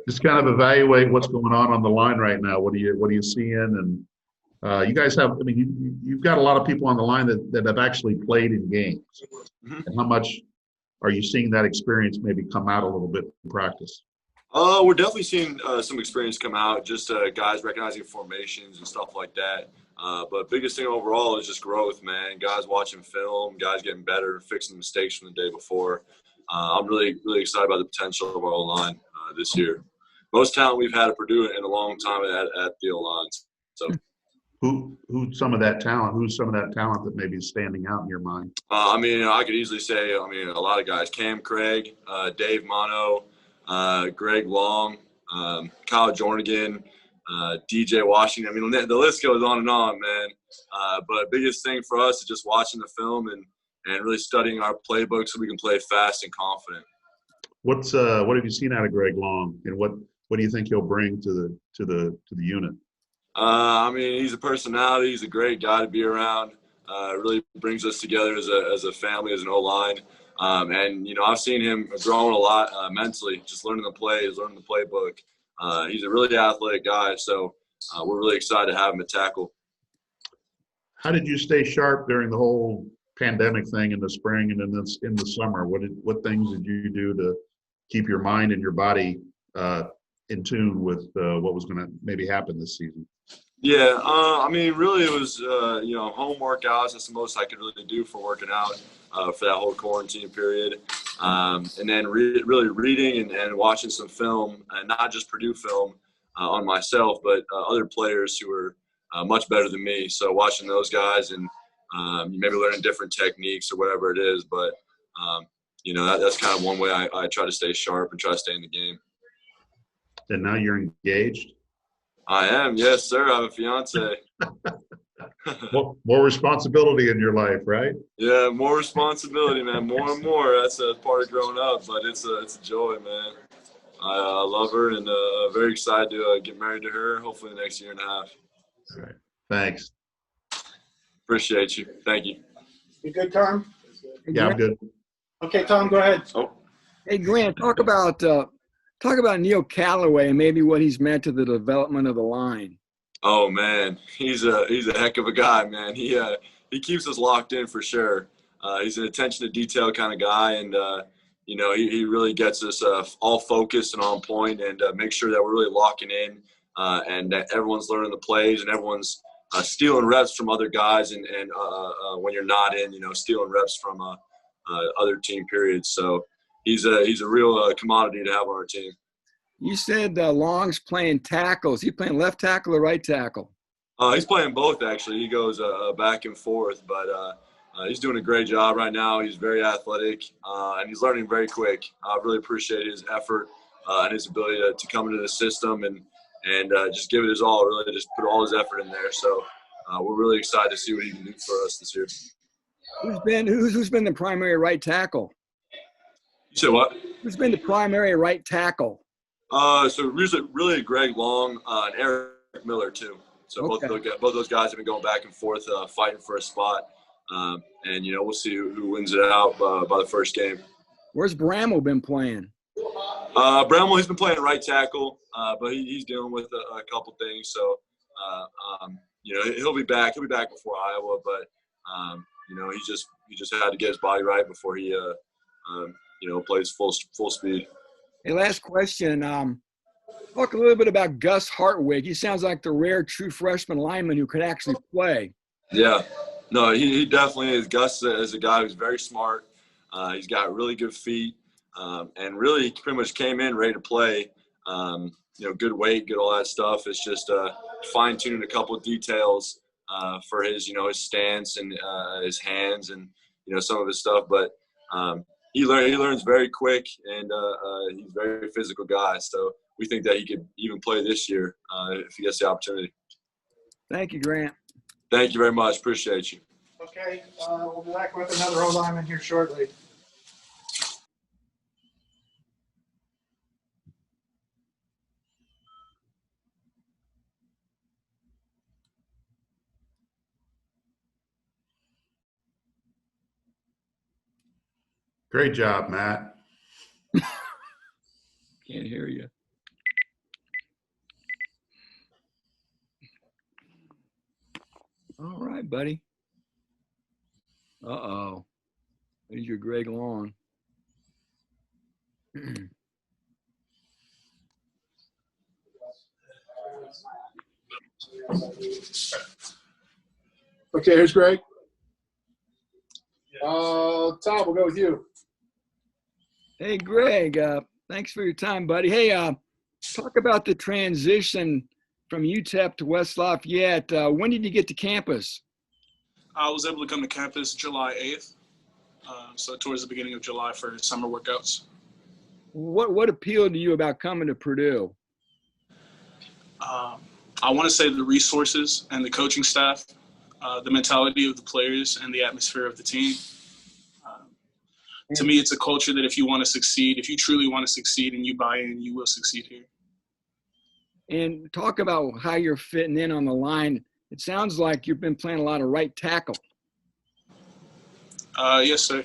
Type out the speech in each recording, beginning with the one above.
just kind of evaluate what's going on the line right now. What are you seeing? And you guys have, I mean, you've got a lot of people on the line that have actually played in games. Mhm. And how much are you seeing that experience maybe come out a little bit in practice? We're definitely seeing some experience come out, just guys recognizing formations and stuff like that. But biggest thing overall is just growth, man. Guys watching film, guys getting better, fixing mistakes from the day before. I'm really, really excited about the potential of our O-line this year. Most talent we've had at Purdue in a long time at the O-line. So, Who's some of that talent? Who's some of that talent that maybe is standing out in your mind? I mean, I could easily say, I mean, a lot of guys: Cam Craig, Dave Mono, Greg Long, Kyle Jornigan, DJ Washington. I mean, the list goes on, man. But biggest thing for us is just watching the film and really studying our playbook so we can play fast and confident. What have you seen out of Greg Long, and what do you think he'll bring to the unit? I mean, he's a personality. He's a great guy to be around. Really brings us together as a family, as an O-line. And, you know, I've seen him growing a lot mentally, just learning the plays, learning the playbook. He's a really athletic guy, so we're really excited to have him at tackle. How did you stay sharp during the whole pandemic thing in the spring and in the summer? What things did you do to keep your mind and your body in tune with what was going to maybe happen this season? Yeah, I mean, really, it was you know, home workouts. That's the most I could really do for working out for that whole quarantine period, and then really reading and watching some film, and not just Purdue film on myself, but other players who are much better than me. So watching those guys and maybe learning different techniques or whatever it is. But you know, that's kind of one way I try to stay sharp and try to stay in the game. And now you're engaged. I am, yes, sir. I have a fiance. More responsibility in your life, right? Yeah, more responsibility, man. More and more. That's a part of growing up, but it's a joy, man. I love her and very excited to get married to her. Hopefully, the next year and a half. All right. Thanks. Appreciate you. Thank you. You good, Tom? Yeah, I'm good. Okay, Tom, go ahead. Oh, Hey, Grant, talk about Neil Callaway and maybe what he's meant to the development of the line. oh man, he's a heck of a guy, man. He keeps us locked in for sure. He's an attention to detail kind of guy, and you know, he really gets us all focused and on point, and makes sure that we're really locking in, and that everyone's learning the plays and everyone's stealing reps from other guys, and when you're not in, you know, stealing reps from other team periods. So he's a real commodity to have on our team. You said Long's playing tackles. He playing left tackle or right tackle? He's playing both, actually. He goes back and forth, but he's doing a great job right now. He's very athletic, and he's learning very quick. I really appreciate his effort and his ability to come into the system and just give it his all, really just put all his effort in there. So we're really excited to see what he can do for us this year. Who's been the primary right tackle? You said what? Who's been the primary right tackle? So really Greg Long and Eric Miller too. So Okay. both those guys have been going back and forth, fighting for a spot. And you know, we'll see who wins it out by the first game. Where's Bramwell been playing? Bramwell, he's been playing right tackle, but he's dealing with a couple things. So you know, he'll be back. He'll be back before Iowa, but you know, he just had to get his body right before he you know, plays full speed. Hey, last question. Talk a little bit about Gus Hartwig. He sounds like the rare true freshman lineman who could actually play. Yeah, no, he definitely is. Gus is a guy who's very smart. He's got really good feet, and really pretty much came in ready to play. You know, good weight, good all that stuff. It's just fine tuning a couple of details for his, you know, his stance and his hands and, you know, some of his stuff. But he learns very quick, and he's a very physical guy. So we think that he could even play this year if he gets the opportunity. Thank you, Grant. Thank you very much. Appreciate you. Okay, we'll be back with another O-lineman here shortly. Great job, Matt. Can't hear you. All right, buddy. Uh-oh. There's your Greg Long. Okay, here's Greg. Tom, we'll go with you. Hey, Greg. Thanks for your time, buddy. Hey, talk about the transition from UTEP to West Lafayette. When did you get to campus? I was able to come to campus July 8th, so towards the beginning of July for summer workouts. What appealed to you about coming to Purdue? I want to say the resources and the coaching staff, the mentality of the players, and the atmosphere of the team. To me, it's a culture that if you want to succeed, if you truly want to succeed and you buy in, you will succeed here. And talk about how you're fitting in on the line. It sounds like you've been playing a lot of right tackle. Yes, sir.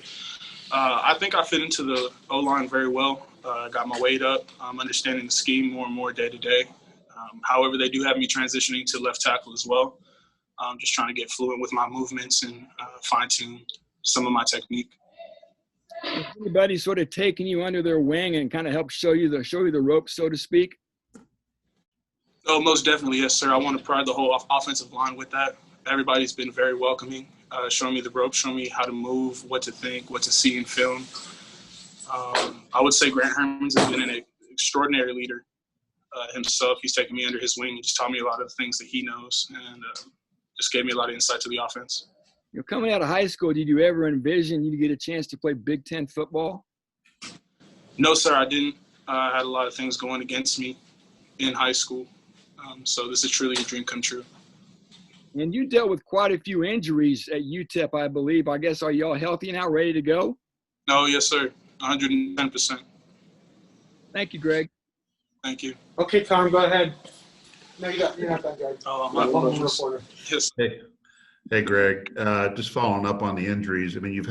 I think I fit into the O-line very well. I got my weight up. I'm understanding the scheme more and more day to day. However, they do have me transitioning to left tackle as well. I'm just trying to get fluent with my movements and fine-tune some of my technique. Has anybody sort of taken you under their wing and kind of helped show you the ropes, so to speak? Oh, most definitely, yes, sir. I want to pride the whole offensive line with that. Everybody's been very welcoming, showing me the ropes, showing me how to move, what to think, what to see in film. I would say Grant Herman's has been an extraordinary leader himself. He's taken me under his wing and just taught me a lot of the things that he knows and just gave me a lot of insight to the offense. You're coming out of high school. Did you ever envision you get a chance to play Big Ten football? No, sir, I didn't. I had a lot of things going against me in high school. So this is truly a dream come true. And you dealt with quite a few injuries at UTEP, I believe. I guess, are you all healthy now, ready to go? No, yes, sir. 110%. Thank you, Greg. Thank you. Okay, Tom, go ahead. No, you're not done, Greg. My apologies. Reporter. Yes. Hey, Greg, just following up on the injuries. I mean,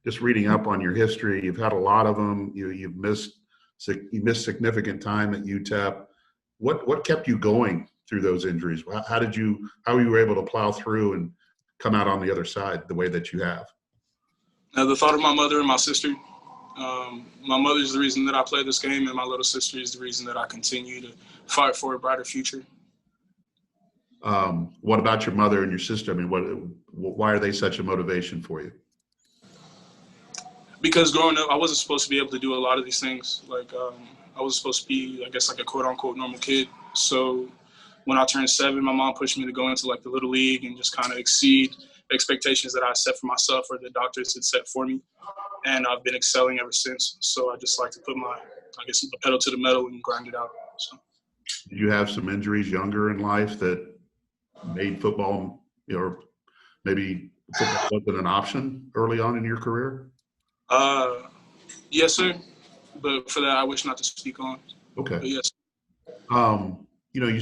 just reading up on your history, you've had a lot of them. You missed significant time at UTEP. What kept you going through those injuries? How were you able to plow through and come out on the other side the way that you have? The thought of my mother and my sister. My mother is the reason that I play this game, and my little sister is the reason that I continue to fight for a brighter future. What about your mother and your sister? I mean, why are they such a motivation for you? Because growing up, I wasn't supposed to be able to do a lot of these things. I was supposed to be, I guess, like a quote-unquote normal kid. So when I turned 7, my mom pushed me to go into, the Little League and just kind of exceed expectations that I set for myself or the doctors had set for me. And I've been excelling ever since. So I just like to put the pedal to the metal and grind it out. So. Did you have some injuries younger in life that made football, or maybe football wasn't an option early on in your career? Yes, sir. But for that, I wish not to speak on. Okay. But yes. You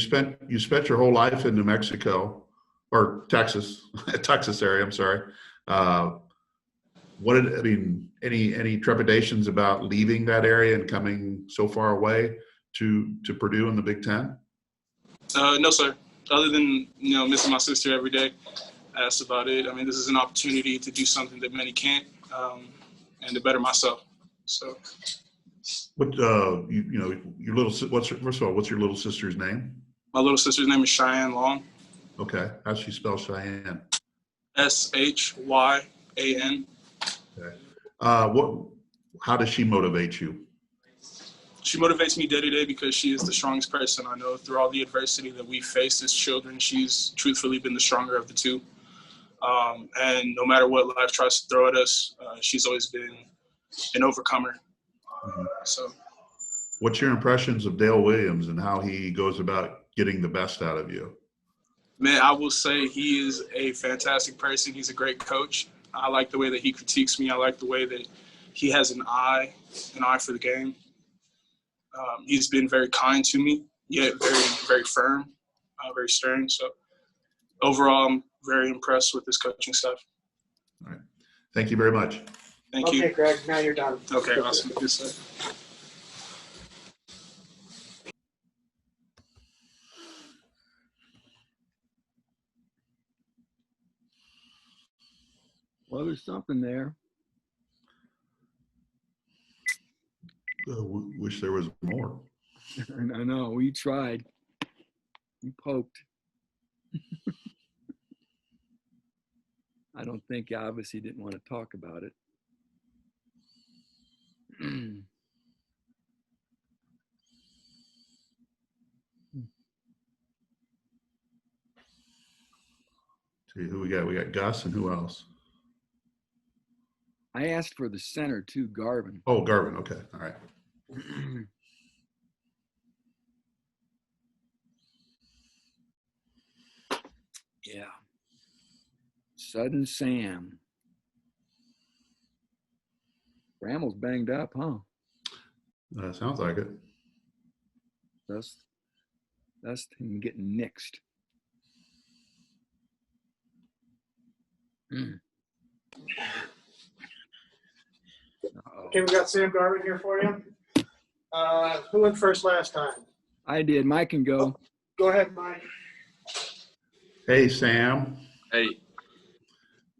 spent your whole life in New Mexico or Texas area. I'm sorry. Any trepidations about leaving that area and coming so far away to Purdue in the Big Ten? No, sir. Other than, missing my sister every day, that's about it. I mean, this is an opportunity to do something that many can't, and to better myself. So. What your little first of all, what's your little sister's name? My little sister's name is Cheyenne Long. Okay, how's she spell Cheyenne? Shyan. Okay. How does she motivate you? She motivates me day to day because she is the strongest person I know. Through all the adversity that we faced as children, she's truthfully been the stronger of the two. And no matter what life tries to throw at us, she's always been an overcomer. Mm-hmm. So, what's your impressions of Dale Williams and how he goes about getting the best out of you? Man, I will say he is a fantastic person. He's a great coach. I like the way that he critiques me. I like the way that he has an eye for the game. He's been very kind to me, yet very, very firm, very stern. So overall, I'm very impressed with this coaching staff. All right. Thank you very much. Thank you. Okay, Greg, now you're done. Okay, awesome. Good stuff. there's something there. Wish there was more. I know, we tried. We poked. I don't think obviously didn't want to talk about it. See who we got. We got Gus and who else? I asked for the center too, Garvin. Oh, Garvin. Okay. All right. Yeah. Sudden Sam. Brammel's banged up, huh? Sounds like it. That's him getting nixed. Okay, we got Sam Garvin here for you. Who went first last time? I did. Mike can go. Go ahead, Mike. Hey, Sam. Hey,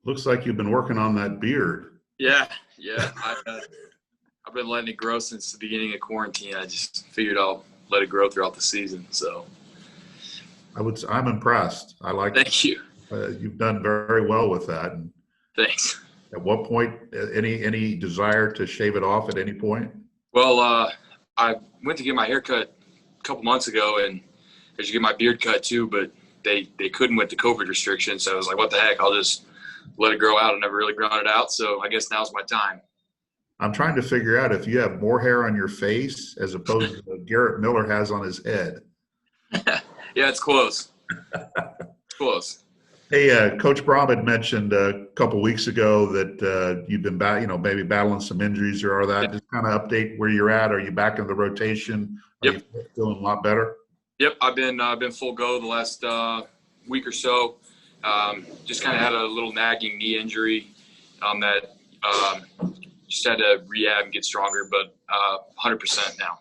Looks like you've been working on that beard. yeah. I've been letting it grow since the beginning of quarantine. I just figured I'll let it grow throughout the season. So, I'm impressed. I like. thank you. You've done very well with that. And Thanks. at what point? Any desire to shave it off at any point? Well, I went to get my hair cut a couple months ago, and I should get my beard cut too, but they couldn't with the COVID restrictions. So I was like, what the heck? I'll just let it grow out. I've never really grown it out, so I guess now's my time. I'm trying to figure out if you have more hair on your face as opposed to what Garrett Miller has on his head. Yeah, it's close. It's close. Hey, Coach Brom had mentioned a couple weeks ago that you've been maybe battling some injuries or that. Yep. Just kind of update where you're at. Are you back in the rotation? Are Yep. you feeling a lot better? Yep, I've been full go the last week or so. Just kind of had a little nagging knee injury that just had to rehab and get stronger, but 100% now.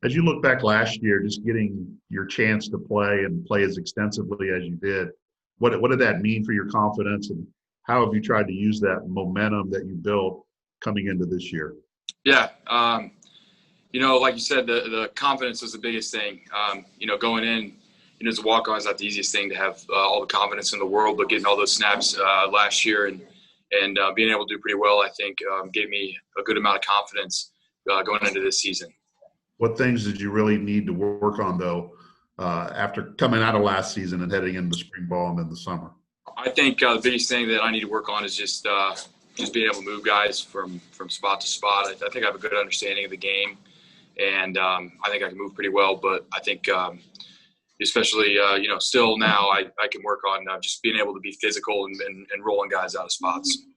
As you look back last year, just getting your chance to play and play as extensively as you did, what did that mean for your confidence, and how have you tried to use that momentum that you built coming into this year? Yeah, like you said, the confidence was the biggest thing. Going in, as a walk-on is not the easiest thing to have all the confidence in the world, but getting all those snaps last year and being able to do pretty well, I think, gave me a good amount of confidence going into this season. What things did you really need to work on, though, after coming out of last season and heading into spring ball and then the summer? I think the biggest thing that I need to work on is just being able to move guys from spot to spot. I think I have a good understanding of the game, and I think I can move pretty well. But I think, especially still now, I can work on just being able to be physical and rolling guys out of spots.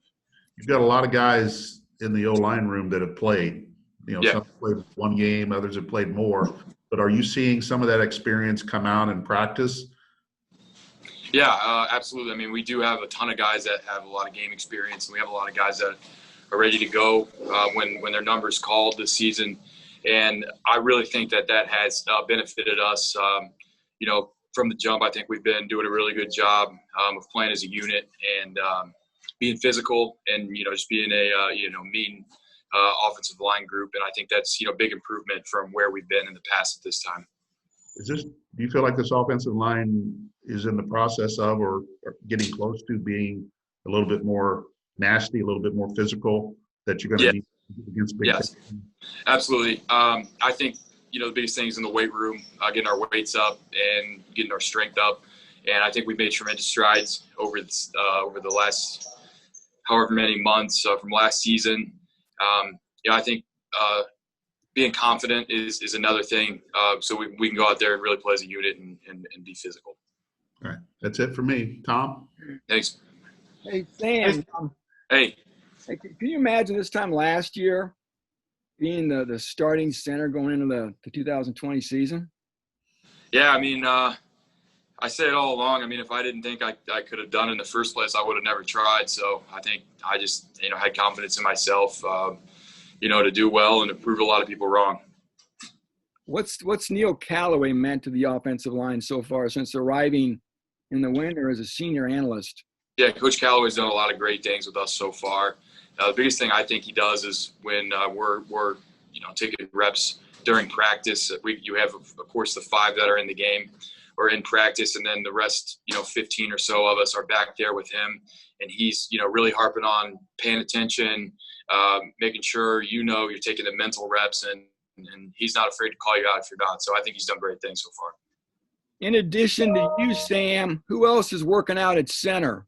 You've got a lot of guys in the O-line room that have played. Yeah. Some have played one game, others have played more. But are you seeing some of that experience come out in practice? Yeah, absolutely. I mean, we do have a ton of guys that have a lot of game experience, and we have a lot of guys that are ready to go when their number's called this season. And I really think that has benefited us. From the jump, I think we've been doing a really good job of playing as a unit and being physical and, just being a, mean offensive line group. And I think that's, big improvement from where we've been in the past at this time. Do you feel like this offensive line is in the process of or getting close to being a little bit more nasty, a little bit more physical that you're going to need against big Yes, teams? Absolutely. I think, the biggest things in the weight room, getting our weights up and getting our strength up. And I think we've made tremendous strides over the last however many months from last season. I think being confident is another thing. So we can go out there and really play as a unit and be physical. All right. That's it for me. Tom? Thanks. Hey, Sam. Hey. Can you imagine this time last year being the starting center going into the 2020 season? Yeah, I mean, I said it all along. I mean, if I didn't think I could have done it in the first place, I would have never tried. So I think I just, had confidence in myself, to do well and to prove a lot of people wrong. What's Neil Callaway meant to the offensive line so far since arriving in the winter as a senior analyst? Yeah, Coach Callaway's done a lot of great things with us so far. The biggest thing I think he does is when we're taking reps during practice. You have, of course, the 5 that are in the game or in practice, and then the rest, 15 or so of us are back there with him, and he's really harping on paying attention, making sure you're taking the mental reps, and he's not afraid to call you out if you're not. So I think he's done great things so far. In addition to you, Sam, who else is working out at center?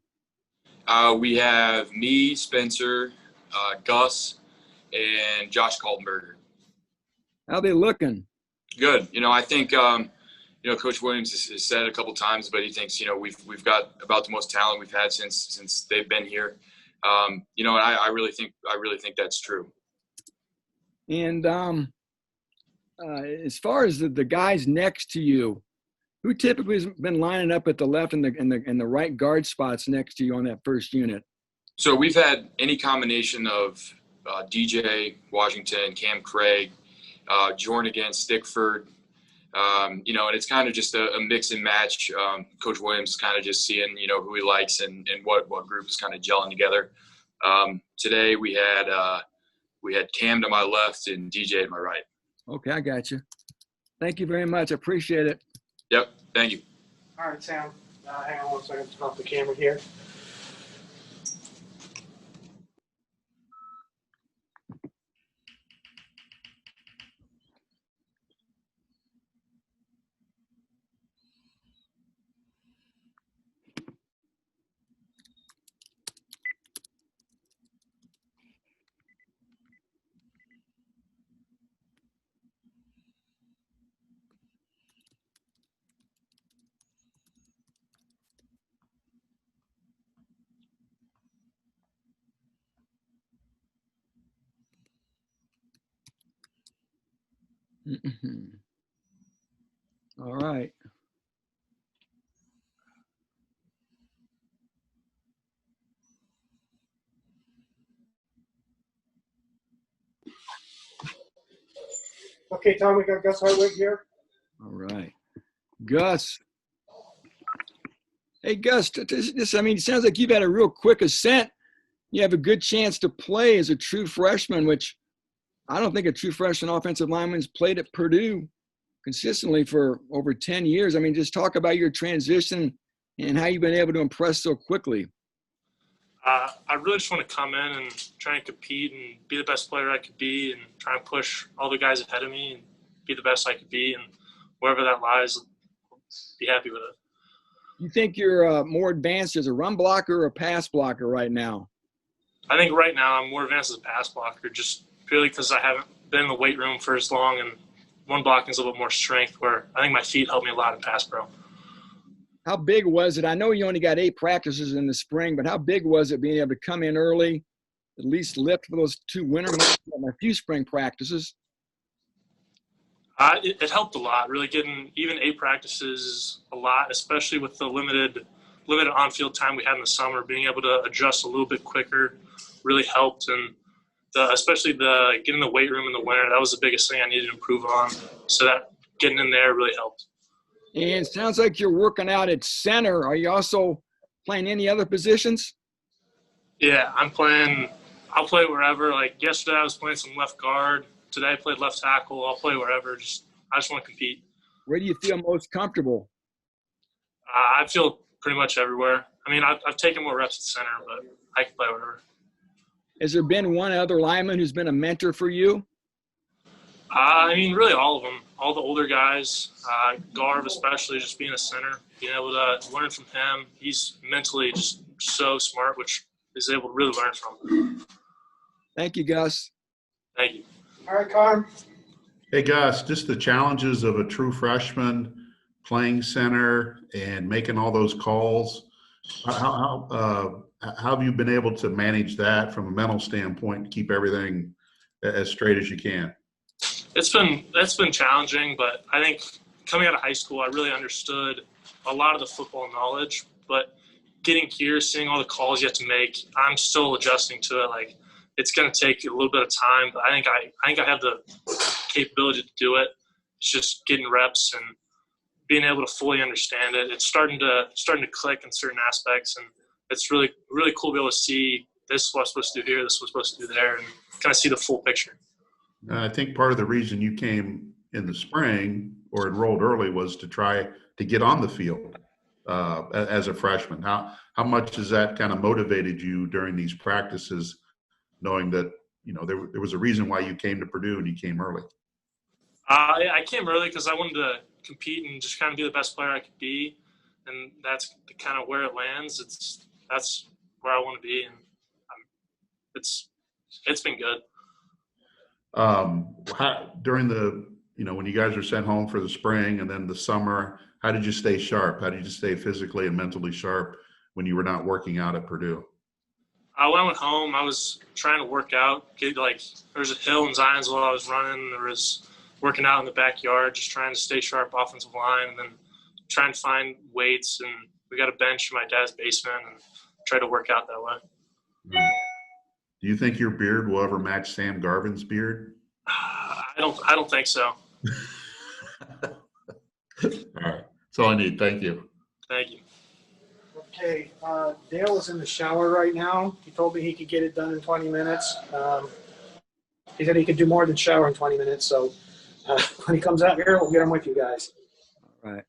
We have me, Spencer, Gus, and Josh Kaltenberger. How they looking? Good. I think Coach Williams has said it a couple times, but he thinks we've got about the most talent we've had since they've been here. And I really think that's true. And as far as the guys next to you, who typically has been lining up at the left and the right guard spots next to you on that first unit? So we've had any combination of DJ Washington, Cam Craig, Jornigan, Stickford, and it's kind of just a mix and match. Coach Williams is kind of just seeing, who he likes and what group is kind of gelling together. Today we had Cam to my left and DJ to my right. Okay, I got you. Thank you very much. I appreciate it. Yep, thank you. All right, Sam. Hang on 1 second. Turn off the camera here. All right. Okay, Tom, we got Gus Hartwig here. All right. Gus. Hey, Gus, it sounds like you've had a real quick ascent. You have a good chance to play as a true freshman, which I don't think a true freshman offensive lineman's played at Purdue consistently for over 10 years. Just talk about your transition and how you've been able to impress so quickly. I really just want to come in and try and compete and be the best player I could be and try and push all the guys ahead of me and be the best I could be. And wherever that lies, be happy with it. You think you're more advanced as a run blocker or a pass blocker right now? I think right now I'm more advanced as a pass blocker just purely because I haven't been in the weight room for as long, and one blocking is a little bit more strength, where I think my feet help me a lot in pass pro. How big was it? I know you only got 8 practices in the spring, but how big was it being able to come in early, at least lift for those 2 winter months and a few spring practices? It helped a lot. Really getting even 8 practices is a lot, especially with the limited on-field time we had in the summer. Being able to adjust a little bit quicker really helped, and especially getting the weight room in the winter, that was the biggest thing I needed to improve on. So that getting in there really helped. And it sounds like you're working out at center. Are you also playing any other positions? Yeah, I'll play wherever. Like yesterday I was playing some left guard. Today I played left tackle. I'll play wherever. I just want to compete. Where do you feel most comfortable? I feel pretty much everywhere. I've taken more reps at center, but I can play wherever. Has there been one other lineman who's been a mentor for you? Really all of them. All the older guys, Garv especially, just being a center, being able to learn from him. He's mentally just so smart, which is able to really learn from. Thank you, Gus. Thank you. All right, Connor. Hey, Gus, just the challenges of a true freshman playing center and making all those calls. How have you been able to manage that from a mental standpoint to keep everything as straight as you can? That's been challenging, but I think coming out of high school, I really understood a lot of the football knowledge. But getting here, seeing all the calls you have to make, I'm still adjusting to it. Like, it's going to take a little bit of time, but I think I have the capability to do it. It's just getting reps and being able to fully understand it. It's starting to click in certain aspects, and it's really, really cool to be able to see this is what I'm supposed to do here, this is what I'm supposed to do there, and kind of see the full picture. I think part of the reason you came in the spring or enrolled early was to try to get on the field as a freshman. How much has that kind of motivated you during these practices, knowing that, you know, there was a reason why you came to Purdue and you came early? I came early because I wanted to compete and just kind of be the best player I could be, and that's kind of where it lands. That's where I want to be, and it's been good. During the, you know, when you guys were sent home for the spring and then the summer, how did you stay sharp? How did you stay physically and mentally sharp when you were not working out at Purdue? When I went home, I was trying to work out. There's a hill in Zionsville I was running. There was working out in the backyard, just trying to stay sharp offensive line, and then trying to find weights. And we got a bench in my dad's basement and try to work out that way. Do you think your beard will ever match Sam Garvin's beard? I don't think so. All right. That's all I need. Thank you. Thank you. Okay, Dale is in the shower right now. He told me he could get it done in 20 minutes. He said he could do more than shower in 20 minutes. So when he comes out here, we'll get him with you guys. All right.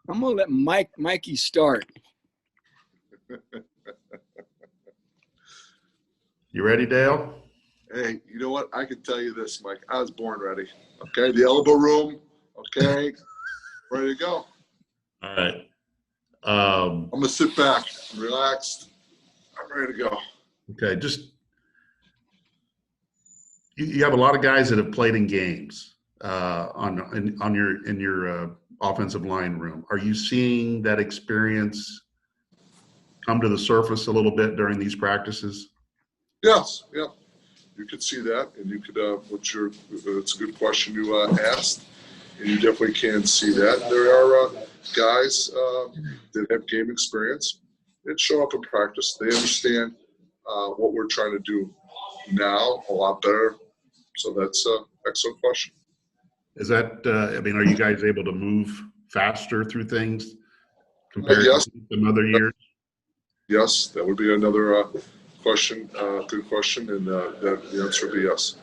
I'm gonna let Mikey start. You ready, Dale? Hey, you know what? I can tell you this, Mike. I was born ready. Okay, the elbow room. Okay, ready to go. All right. I'm gonna sit back, I'm relaxed. I'm ready to go. Okay. Just you have a lot of guys that have played in games in your offensive line room. Are you seeing that experience come to the surface a little bit during these practices? Yes, yeah. You could see that, and you could. It's a good question you asked, and you definitely can see that. There are guys that have game experience that show up in practice. They understand what we're trying to do now a lot better. So that's an excellent question. Is that? I mean, are you guys able to move faster through things compared Yes. to some other years? Yes, that would be another question. Good question, and the answer would be yes.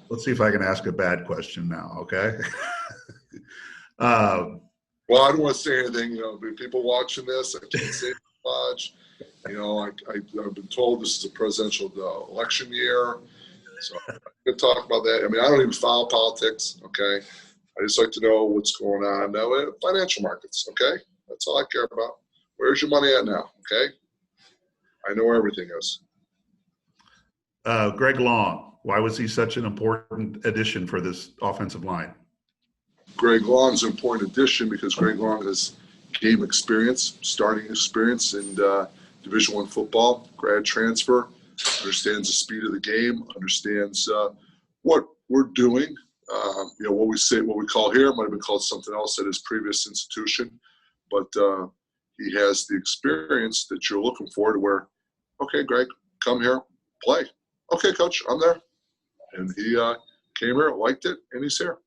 Let's see if I can ask a bad question now. Okay. Well, I don't want to say anything. You know, people watching this, I can't say much. You know, I've been told this is a presidential election year, so I could talk about that. I mean, I don't even follow politics. Okay, I just like to know what's going on now in financial markets. Okay, that's all I care about. Where's your money at now? Okay, I know where everything is. Greg Long, why was he such an important addition for this offensive line? Greg Long's an important addition because Greg Long has game experience, starting experience in Division I football, grad transfer, understands the speed of the game, understands what we're doing. You know, what we call here might have been called something else at his previous institution, but he has the experience that you're looking for to where, okay, Greg, come here, play. Okay, coach, I'm there. And he came here, liked it, and he's here.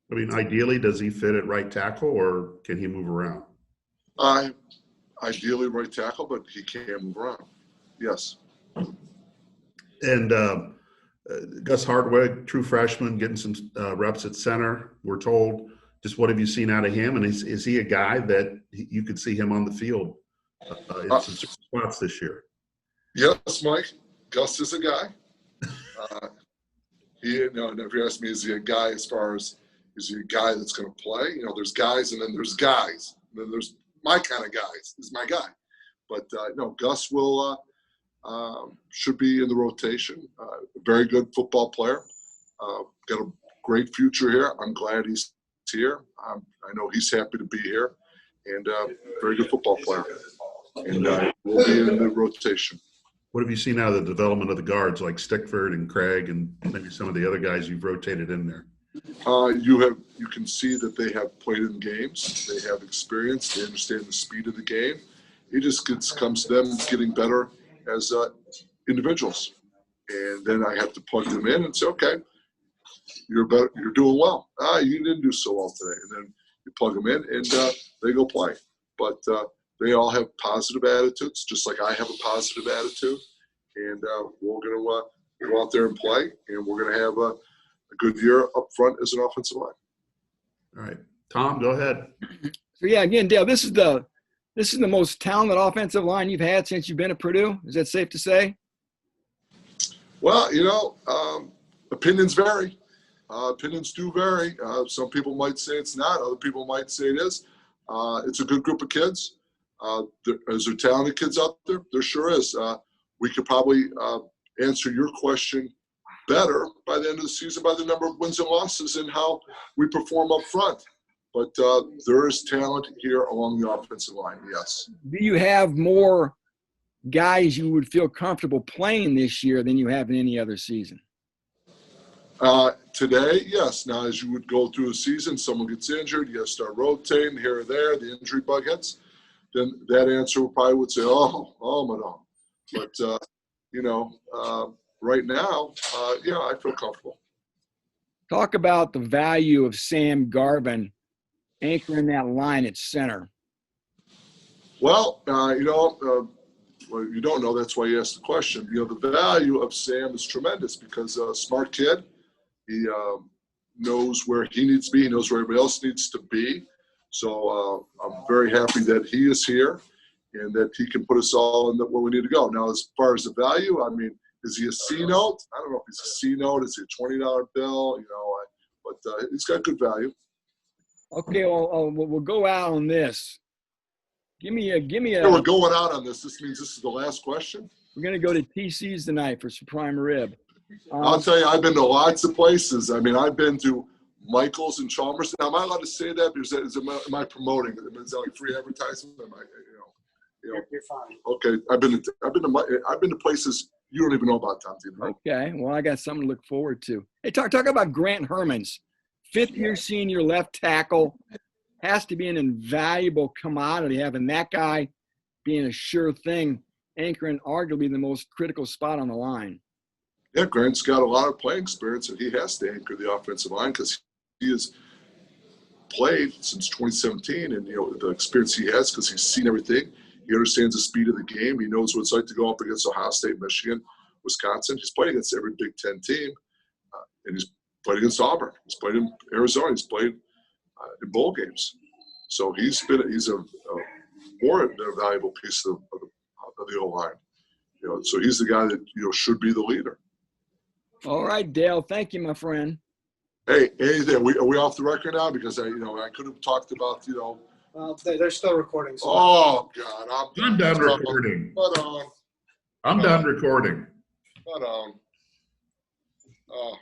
I mean, ideally, does he fit at right tackle or can he move around? Ideally right tackle, but he can move around. Yes. And Gus Hartwig, true freshman, getting some reps at center, we're told. Just what have you seen out of him? And is he a guy that you could see him on the field in some spots this year? Yes, Mike. Gus is a guy. If you ask me, is he a guy as far as is he a guy that's going to play? You know, there's guys and then there's guys. And then there's my kind of guys. This is my guy. But no, Gus will should be in the rotation. Very good football player. Got a great future here. I'm glad he's here. I know he's happy to be here. And very good football player. And will be in the rotation. What have you seen out of the development of the guards like Stickford and Craig and maybe some of the other guys you've rotated in there? You can see that they have played in games. They have experience. They understand the speed of the game. It just comes to them getting better as individuals. And then I have to plug them in and say, okay, you're better, you're doing well. You didn't do so well today, and then you plug them in, and they go play. But they all have positive attitudes, just like I have a positive attitude, and we're going to go out there and play, and we're going to have a good year up front as an offensive line. All right, Tom, go ahead. So yeah, again, Dale, this is the most talented offensive line you've had since you've been at Purdue. Is that safe to say? Well, opinions vary. Opinions do vary. Some people might say it's not. Other people might say it is. It's a good group of kids. Is there talented kids out there? There sure is. We could probably answer your question better by the end of the season by the number of wins and losses and how we perform up front. But there is talent here along the offensive line, yes. Do you have more guys you would feel comfortable playing this year than you have in any other season? Today, yes. Now, as you would go through the season, someone gets injured, you got to start rotating here or there, the injury bug hits, then that answer probably would say, oh, Madonna. But, right now, I feel comfortable. Talk about the value of Sam Garvin anchoring that line at center. Well, well, you don't know. That's why you asked the question. The value of Sam is tremendous because a smart kid. He knows where he needs to be. He knows where everybody else needs to be. So I'm very happy that he is here and that he can put us all in where we need to go. Now, as far as the value, I mean, is he a C note? I don't know if he's a C note. Is he a $20 bill? But he's got good value. Okay, well, we'll go out on this. Give me a. Yeah, we're going out on this. This means this is the last question. We're gonna go to TC's tonight for some prime rib. I'll tell you, I've been to lots of places. I mean, I've been to Michael's and Chalmers. Now, am I allowed to say that? Because am I promoting it? Is that like free advertisement? Am I, You're fine. Okay, I've been to places you don't even know about, Tom. Okay, well, I got something to look forward to. Hey, talk about Grant Hermans, fifth-year senior left tackle. Has to be an invaluable commodity, having that guy being a sure thing, anchoring arguably the most critical spot on the line. Yeah, Grant's got a lot of playing experience, and he has to anchor the offensive line because he has played since 2017, and the experience he has because he's seen everything. He understands the speed of the game. He knows what it's like to go up against Ohio State, Michigan, Wisconsin. He's played against every Big Ten team, and he's played against Auburn. He's played in Arizona. He's played in bowl games. So he's a more valuable piece of the O-line. So he's the guy that should be the leader. All right, Dale. Thank you, my friend. Hey, anything? Are we off the record now? Because I could have talked about Well, they're still recording. So. Oh God, I'm done recording. Hold on. I'm done recording. Hold on. Oh.